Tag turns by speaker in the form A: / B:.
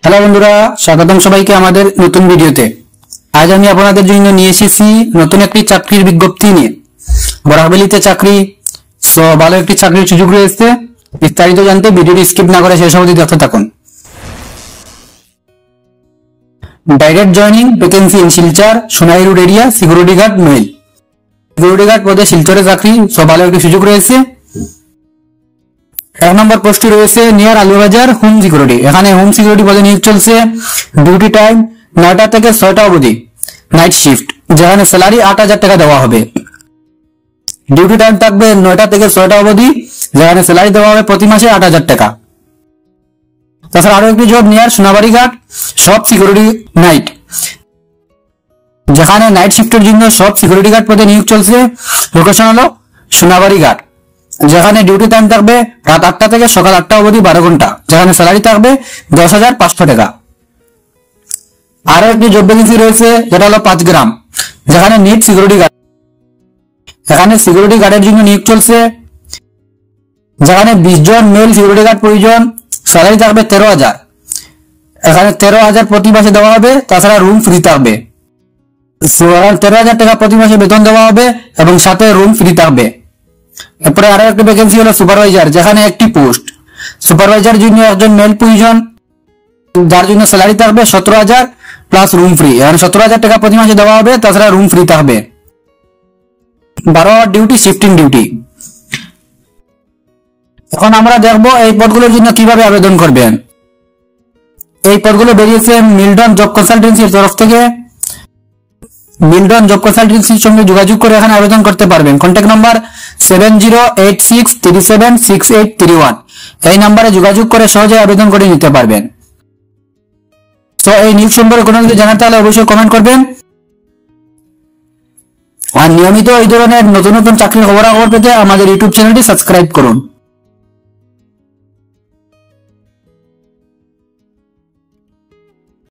A: Hello বন্ধুরা, স্বাগতম সবাইকে আমাদের নতুন ভিডিওতে। আজ আমি আপনাদের জন্য নিয়ে এসেছি নতুন একটি চাকরির বিজ্ঞপ্তি নিয়ে। বরাকভ্যালিতে চাকরি, ভালো একটি চাকরির সুযোগ রয়েছে। বিস্তারিত জানতে ভিডিওটি স্কিপ না করে শেষ অবধি দেখতে থাকুন। Direct joining vacancy in Silchar, Sonai road area, security guard male. Security guard পদে শিলচরে চাকরি, ভালো একটি সুযোগ রয়েছে। এক নম্বর পোস্টটি রয়েছে নিয়ার আলুবাজার হোম সিকিউরিটি। এখানে হোম সিকিউরিটি পদে নিয়োগ চলছে। ডিউটি টাইম 9টা থেকে 6টা অবধি, নাইট শিফট, যেখানে স্যালারি 8,000 টাকা দেওয়া হবে। ডিউটি টাইম থাকবে 9টা থেকে 6টা অবধি, যেখানে স্যালারি দেওয়া হবে প্রতি মাসে 8,000 টাকা। তাছাড়া আরো একটি জব নিয়ার সোনাবাড়ি ঘাট, সব সিকিউরিটি নাইট, যেখানে নাইট শিফটের জন্য সব সিকিউরিটি গার্ড পদে নিয়োগ চলছে। লোকেশন হলো সোনাবাড়ি ঘাট, যেখানে ডিউটি টাইম থাকবে রাত 8টা থেকে সকাল 8টা অবধি 12 ঘন্টা, যেখানে স্যালারি থাকবে 10,500 টাকা। আরো একটি জব ভ্যাকেন্সি রয়েছে, যেটা হলো 5 গ্রাম, যেখানে নিট সিকিউরিটি গার্ড। এখানে সিকিউরিটি গার্ডের জন্য নিয়োগ চলছে, যেখানে 20 জন মেল সিকিউরিটি গার্ড প্রয়োজন। স্যালারি থাকবে 13,000। এখানে 13,000 প্রতি মাসে দেওয়া হবে, তাছাড়া রুম ফ্রি থাকবে। 13,000 টাকা প্রতি মাসে বেতন দেওয়া হবে এবং সাথে রুম ফ্রি থাকবে। এরপরে আরো একটা ভ্যাকেন্সি হলো সুপারভাইজার, যেখানে একটি পোস্ট। সুপারভাইজার জন্য একজন মেল প্রয়োজন, যার জন্য স্যালারি থাকবে 17,000 প্লাস রুম ফ্রি। এখানে 17,000 টাকা প্রতি মাসে দেওয়া হবে, তাছাড়া রুম ফ্রি থাকবে। 12 আওয়ার ডিউটি, শিফটিং ডিউটি। এখন আমরা দেখবো এই পদগুলোর জন্য কিভাবে আবেদন করবেন। এই পদগুলো বেরিয়েছে মিল্টন জব কনসালটেন্সির তরফ থেকে। মিল্টন জব কনসালটেন্সির সঙ্গে যোগাযোগ করে এখানে আবেদন করতে পারবেন। Contact number 7086376831। এই নাম্বারে যোগাযোগ করে সহজে আবেদন করে নিতে পারবেন। তো এই নিউজ সম্পর্কে কোনো কিছু জানাতে হলে অবশ্যই কমেন্ট করবেন। আর নিয়মিত এই ধরনের নতুন নতুন চাকরির খবরাখবর পেতে আমাদের ইউটিউব চ্যানেলটি সাবস্ক্রাইব করুন।